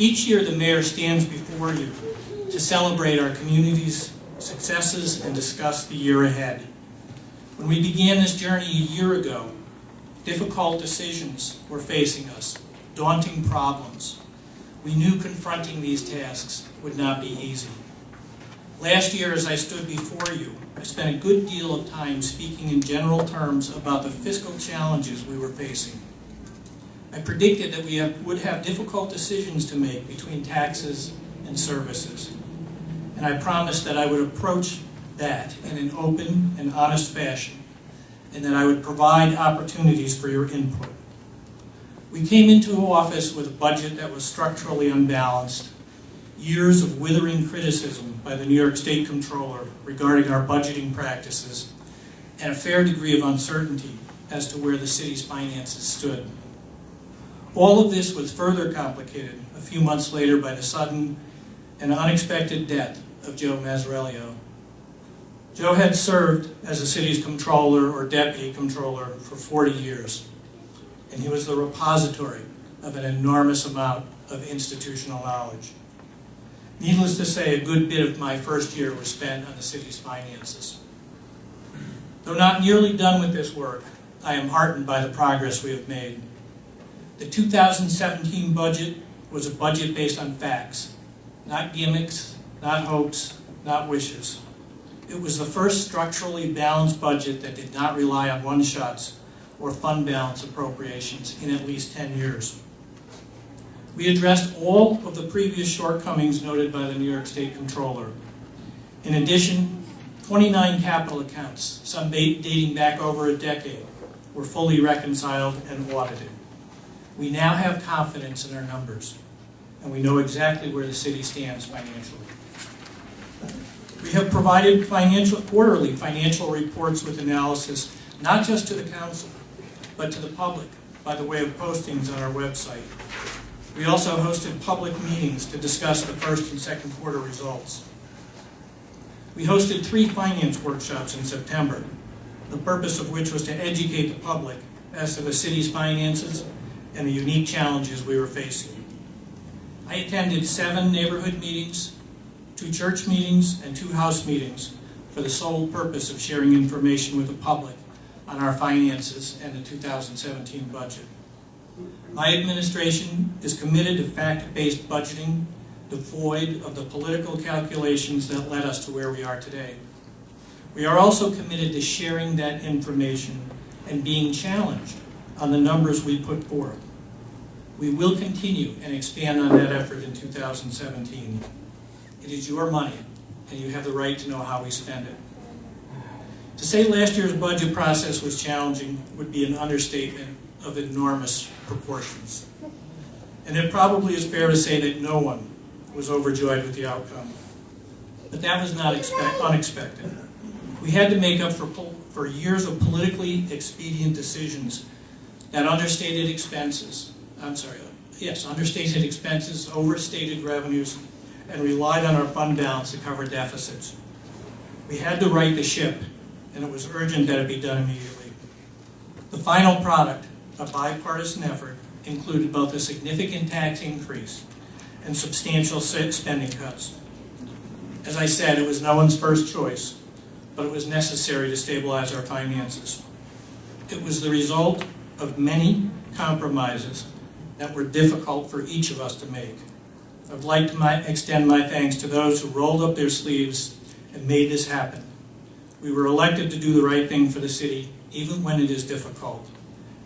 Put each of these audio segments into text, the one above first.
Each year, the mayor stands before you to celebrate our community's successes and discuss the year ahead. When we began this journey a year ago, difficult decisions were facing us, daunting problems. We knew confronting these tasks would not be easy. Last year, as I stood before you, I spent a good deal of time speaking in general terms about the fiscal challenges we were facing. I predicted that we would have difficult decisions to make between taxes and services. And I promised that I would approach that in an open and honest fashion, and that I would provide opportunities for your input. We came into office with a budget that was structurally unbalanced, years of withering criticism by the New York State Comptroller regarding our budgeting practices, and a fair degree of uncertainty as to where the city's finances stood. All of this was further complicated a few months later by the sudden and unexpected death of Joe Mazzarello. Joe had served as the city's comptroller or deputy comptroller for 40 years, and he was the repository of an enormous amount of institutional knowledge. Needless to say, a good bit of my first year was spent on the city's finances. Though not nearly done with this work, I am heartened by the progress we have made. The 2017 budget was a budget based on facts, not gimmicks, not hopes, not wishes. It was the first structurally balanced budget that did not rely on one-shots or fund balance appropriations in at least 10 years. We addressed all of the previous shortcomings noted by the New York State Comptroller. In addition, 29 capital accounts, some dating back over a decade, were fully reconciled and audited. We now have confidence in our numbers, and we know exactly where the city stands financially. We have provided quarterly financial reports with analysis, not just to the council, but to the public by the way of postings on our website. We also hosted public meetings to discuss the first and second quarter results. We hosted 3 finance workshops in September, the purpose of which was to educate the public as to the city's finances and the unique challenges we were facing. I attended 7 neighborhood meetings, 2 church meetings, and 2 house meetings for the sole purpose of sharing information with the public on our finances and the 2017 budget. My administration is committed to fact-based budgeting, devoid of the political calculations that led us to where we are today. We are also committed to sharing that information and being challenged on the numbers we put forth. We will continue and expand on that effort in 2017. It is your money, and you have the right to know how we spend it. To say last year's budget process was challenging would be an understatement of enormous proportions. And it probably is fair to say that no one was overjoyed with the outcome. But that was not unexpected. We had to make up for years of politically expedient decisions that understated expenses, overstated revenues, and relied on our fund balance to cover deficits. We had to right the ship, and it was urgent that it be done immediately. The final product, a bipartisan effort, included both a significant tax increase and substantial spending cuts. As I said, it was no one's first choice, but it was necessary to stabilize our finances. It was the result of many compromises that were difficult for each of us to make. I'd like to extend my thanks to those who rolled up their sleeves and made this happen. We were elected to do the right thing for the city, even when it is difficult.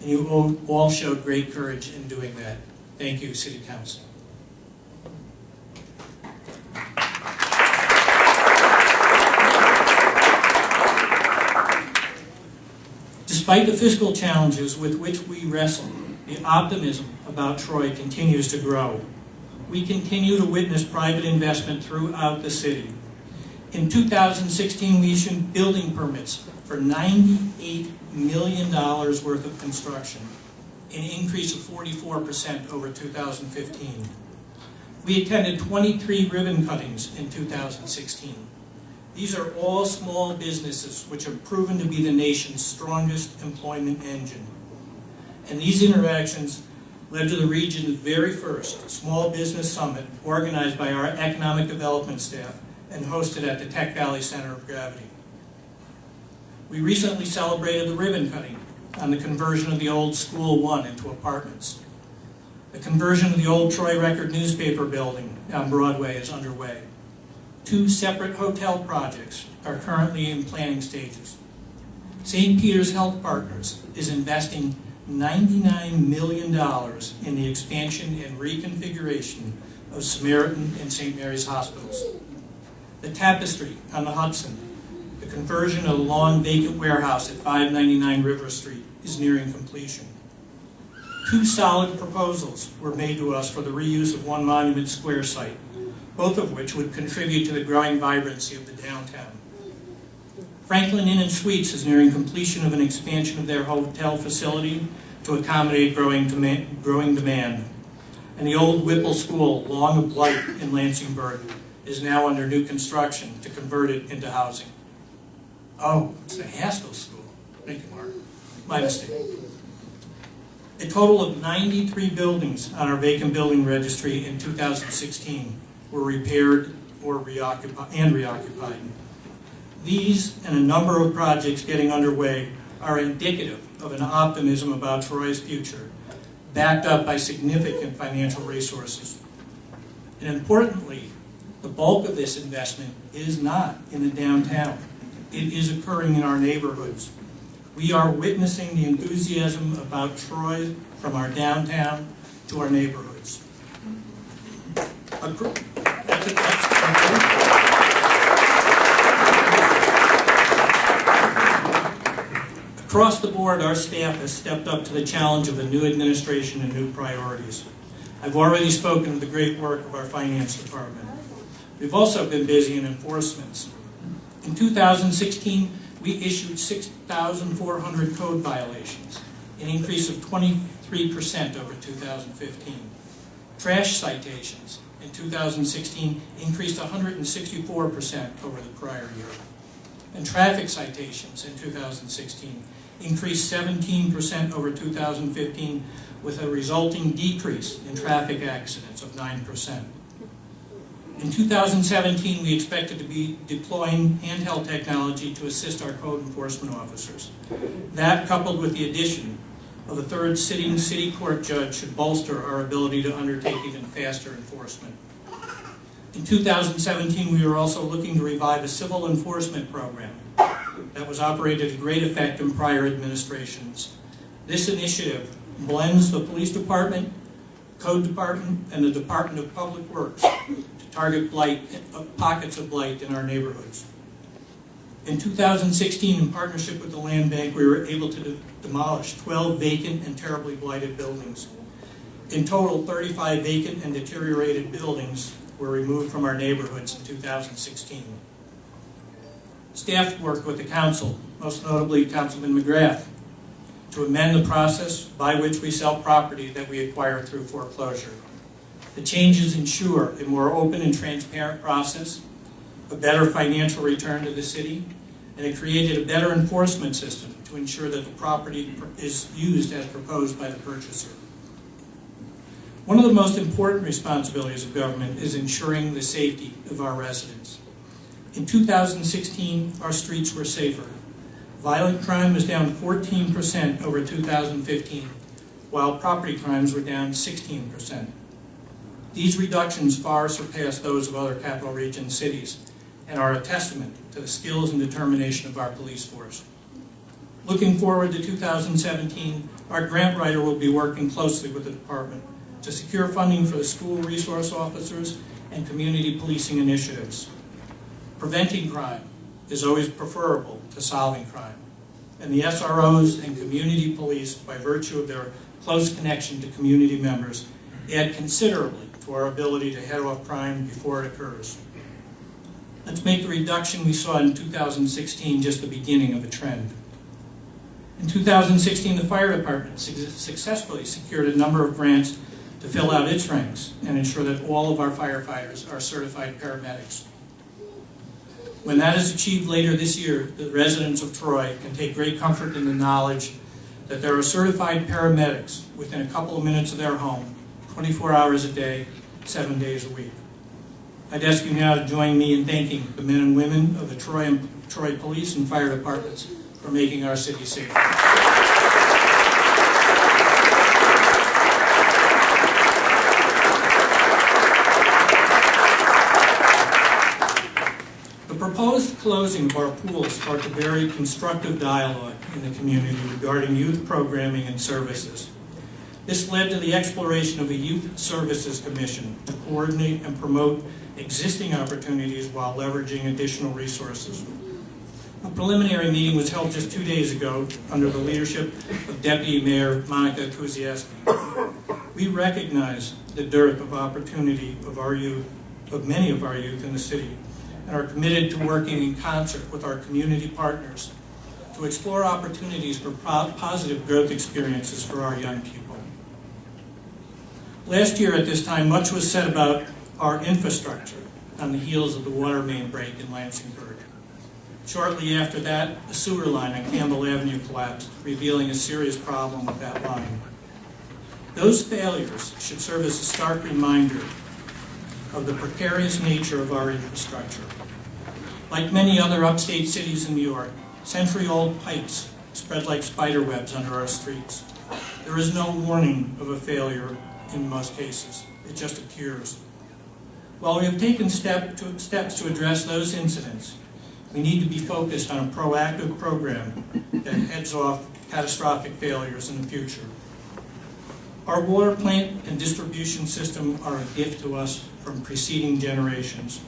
And you all showed great courage in doing that. Thank you, City Council. Despite the fiscal challenges with which we wrestle, the optimism about Troy continues to grow. We continue to witness private investment throughout the city. In 2016, we issued building permits for $98 million worth of construction, an increase of 44% over 2015. We attended 23 ribbon cuttings in 2016. These are all small businesses which have proven to be the nation's strongest employment engine. And these interactions led to the region's very first small business summit organized by our economic development staff and hosted at the Tech Valley Center of Gravity. We recently celebrated the ribbon cutting on the conversion of the old School 1 into apartments. The conversion of the old Troy Record newspaper building on Broadway is underway. 2 separate hotel projects are currently in planning stages. St. Peter's Health Partners is investing $99 million in the expansion and reconfiguration of Samaritan and St. Mary's hospitals. The Tapestry on the Hudson, the conversion of the long vacant warehouse at 599 River Street, is nearing completion. 2 solid proposals were made to us for the reuse of one Monument Square site, both of which would contribute to the growing vibrancy of the downtown. Franklin Inn and Suites is nearing completion of an expansion of their hotel facility to accommodate growing demand. And the old Whipple School, long a blight in Lansingburg, is now under new construction to convert it into housing. Oh, it's the Haskell School. Thank you, Mark. My mistake. A total of 93 buildings on our vacant building registry in 2016 were repaired or reoccupied. These and a number of projects getting underway are indicative of an optimism about Troy's future, backed up by significant financial resources. And importantly, the bulk of this investment is not in the downtown. It is occurring in our neighborhoods. We are witnessing the enthusiasm about Troy from our downtown to our neighborhoods. Across the board, our staff has stepped up to the challenge of a new administration and new priorities. I've already spoken of the great work of our finance department. We've also been busy in enforcements. In 2016, we issued 6,400 code violations, an increase of 23% over 2015. Trash citations in 2016 increased 164% over the prior year. And traffic citations in 2016 increased 17% over 2015, with a resulting decrease in traffic accidents of 9%. In 2017, we expected to be deploying handheld technology to assist our code enforcement officers. That, coupled with the addition of a third sitting city court judge, should bolster our ability to undertake even faster enforcement. In 2017, we were also looking to revive a civil enforcement program that was operated to great effect in prior administrations. This initiative blends the police department, code department, and the Department of Public Works to target pockets of blight in our neighborhoods. In 2016, in partnership with the Land Bank, we were able to demolish 12 vacant and terribly blighted buildings. In total, 35 vacant and deteriorated buildings were removed from our neighborhoods in 2016. Staff worked with the council, most notably Councilman McGrath, to amend the process by which we sell property that we acquire through foreclosure. The changes ensure a more open and transparent process, a better financial return to the city, and it created a better enforcement system to ensure that the property is used as proposed by the purchaser. One of the most important responsibilities of government is ensuring the safety of our residents. In 2016, our streets were safer. Violent crime was down 14% over 2015, while property crimes were down 16%. These reductions far surpass those of other capital region cities and are a testament to the skills and determination of our police force. Looking forward to 2017, our grant writer will be working closely with the department to secure funding for the school resource officers and community policing initiatives. Preventing crime is always preferable to solving crime, and the SROs and community police, by virtue of their close connection to community members, add considerably to our ability to head off crime before it occurs. Let's make the reduction we saw in 2016 just the beginning of a trend. In 2016, the fire department successfully secured a number of grants to fill out its ranks and ensure that all of our firefighters are certified paramedics. When that is achieved later this year, the residents of Troy can take great comfort in the knowledge that there are certified paramedics within a couple of minutes of their home, 24 hours a day, 7 days a week. I'd ask you now to join me in thanking the men and women of the Troy Police and Fire Departments for making our city safer. The proposed closing of our pools sparked a very constructive dialogue in the community regarding youth programming and services. This led to the exploration of a Youth Services Commission to coordinate and promote existing opportunities while leveraging additional resources. A preliminary meeting was held just 2 days ago under the leadership of Deputy Mayor Monica Kuziewski. We recognize the dearth of opportunity of many of our youth in the city, and are committed to working in concert with our community partners to explore opportunities for positive growth experiences for our young people. Last year at this time, much was said about our infrastructure on the heels of the water main break in Lansingburg. Shortly after that, the sewer line on Campbell Avenue collapsed, revealing a serious problem with that line. Those failures should serve as a stark reminder of the precarious nature of our infrastructure. Like many other upstate cities in New York, century-old pipes spread like spider webs under our streets. There is no warning of a failure in most cases. It just appears. While we have taken steps to address those incidents, we need to be focused on a proactive program that heads off catastrophic failures in the future. Our water plant and distribution system are a gift to us from preceding generations.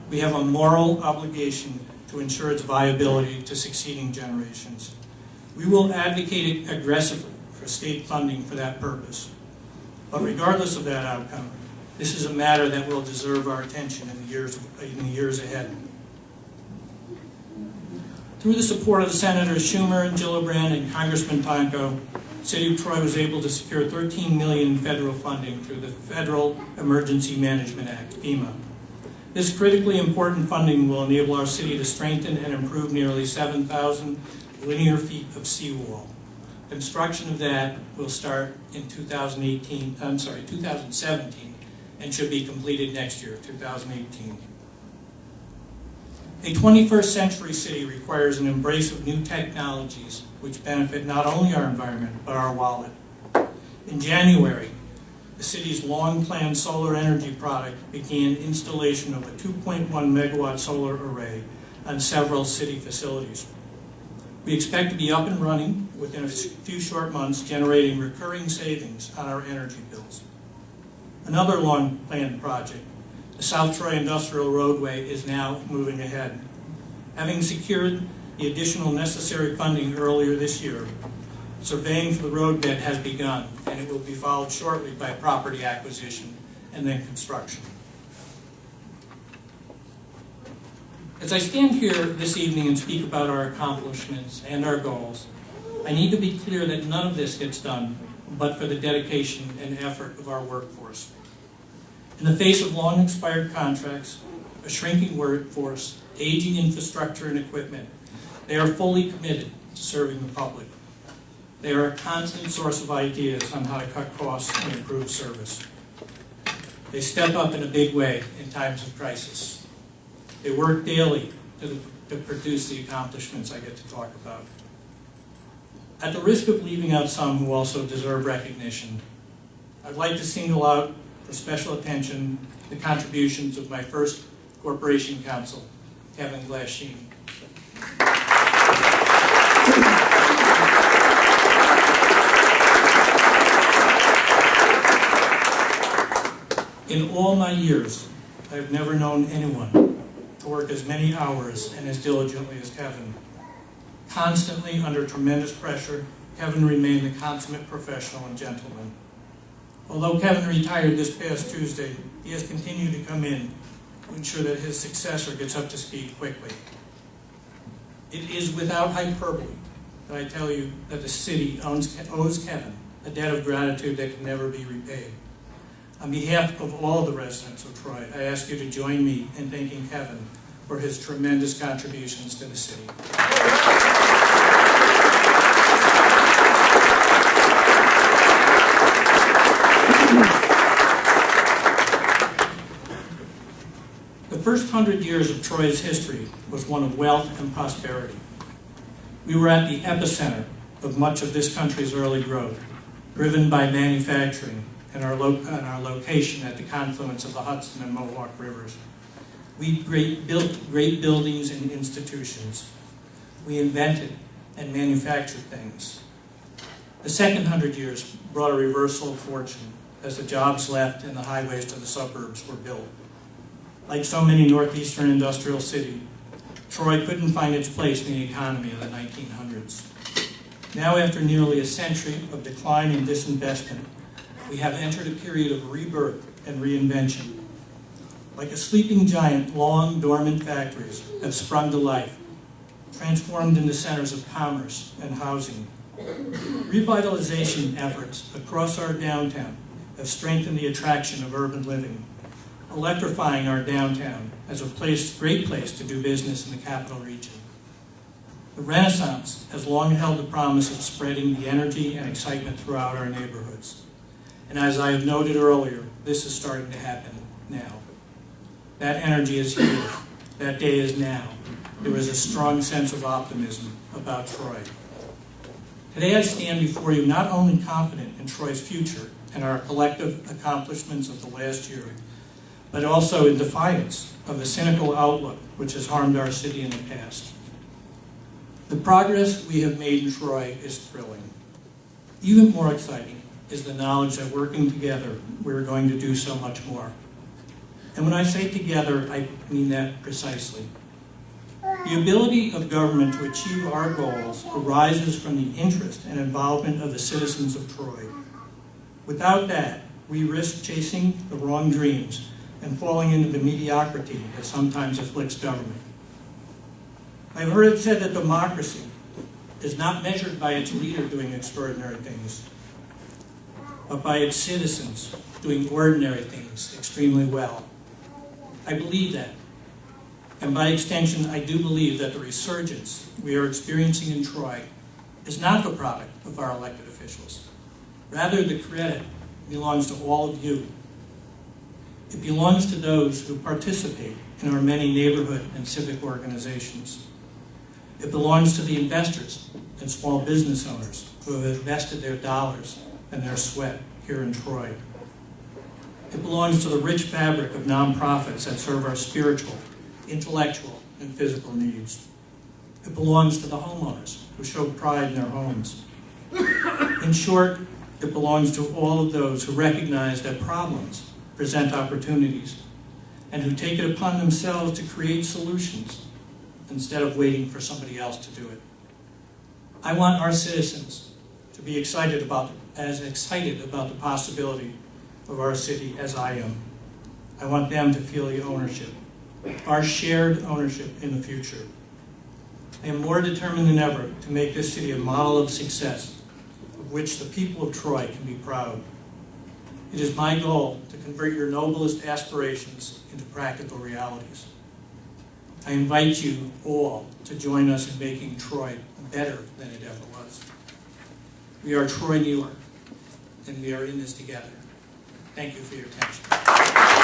We have a moral obligation to ensure its viability to succeeding generations. We will advocate aggressively for state funding for that purpose. But regardless of that outcome, this is a matter that will deserve our attention in the years ahead. Through the support of Senators Schumer and Gillibrand and Congressman Tonko, the City of Troy was able to secure $13 million in federal funding through the Federal Emergency Management Act, FEMA. This critically important funding will enable our city to strengthen and improve nearly 7,000 linear feet of seawall. Construction of that will start in 2017, and should be completed next year, 2018. A 21st century city requires an embrace of new technologies which benefit not only our environment, but our wallet. In January, the city's long-planned solar energy project began installation of a 2.1 megawatt solar array on several city facilities. We expect to be up and running within a few short months, generating recurring savings on our energy bills. Another long-planned project, the South Troy Industrial Roadway, is now moving ahead. Having secured the additional necessary funding earlier this year, surveying for the roadbed has begun, and it will be followed shortly by property acquisition and then construction. As I stand here this evening and speak about our accomplishments and our goals, I need to be clear that none of this gets done but for the dedication and effort of our workforce. In the face of long expired contracts, a shrinking workforce, aging infrastructure and equipment, they are fully committed to serving the public. They are a constant source of ideas on how to cut costs and improve service. They step up in a big way in times of crisis. They work daily to produce the accomplishments I get to talk about. At the risk of leaving out some who also deserve recognition, I'd like to single out for special attention the contributions of my first corporation counsel, Kevin Glasheen. In all my years, I have never known anyone to work as many hours and as diligently as Kevin. Constantly under tremendous pressure, Kevin remained the consummate professional and gentleman. Although Kevin retired this past Tuesday, he has continued to come in to ensure that his successor gets up to speed quickly. It is without hyperbole that I tell you that the city owes Kevin a debt of gratitude that can never be repaid. On behalf of all the residents of Troy, I ask you to join me in thanking Kevin for his tremendous contributions to the city. first 100 years of Troy's history was one of wealth and prosperity. We were at the epicenter of much of this country's early growth, driven by manufacturing and our location at the confluence of the Hudson and Mohawk rivers. We built great buildings and institutions. We invented and manufactured things. The second 100 years brought a reversal of fortune as the jobs left and the highways to the suburbs were built. Like so many northeastern industrial cities, Troy couldn't find its place in the economy of the 1900s. Now, after nearly a century of decline and disinvestment, we have entered a period of rebirth and reinvention. Like a sleeping giant, long dormant factories have sprung to life, transformed into centers of commerce and housing. Revitalization efforts across our downtown have strengthened the attraction of urban living, electrifying our downtown as a great place to do business in the capital region. The Renaissance has long held the promise of spreading the energy and excitement throughout our neighborhoods. And as I have noted earlier, this is starting to happen now. That energy is here. That day is now. There is a strong sense of optimism about Troy. Today I stand before you not only confident in Troy's future and our collective accomplishments of the last year, but also in defiance of the cynical outlook which has harmed our city in the past. The progress we have made in Troy is thrilling. Even more exciting is the knowledge that working together, we're going to do so much more. And when I say together, I mean that precisely. The ability of government to achieve our goals arises from the interest and involvement of the citizens of Troy. Without that, we risk chasing the wrong dreams and falling into the mediocrity that sometimes afflicts government. I've heard it said that democracy is not measured by its leader doing extraordinary things, but by its citizens doing ordinary things extremely well. I believe that. And by extension, I do believe that the resurgence we are experiencing in Troy is not the product of our elected officials. Rather, the credit belongs to all of you. It belongs to those who participate in our many neighborhood and civic organizations. It belongs to the investors and small business owners who have invested their dollars and their sweat here in Troy. It belongs to the rich fabric of nonprofits that serve our spiritual, intellectual, and physical needs. It belongs to the homeowners who show pride in their homes. In short, it belongs to all of those who recognize that problems present opportunities and who take it upon themselves to create solutions instead of waiting for somebody else to do it. I want our citizens to be as excited about the possibility of our city as I am. I want them to feel the ownership, our shared ownership in the future. I am more determined than ever to make this city a model of success, of which the people of Troy can be proud. It is my goal to convert your noblest aspirations into practical realities. I invite you all to join us in making Troy better than it ever was. We are Troy, New York, and we are in this together. Thank you for your attention.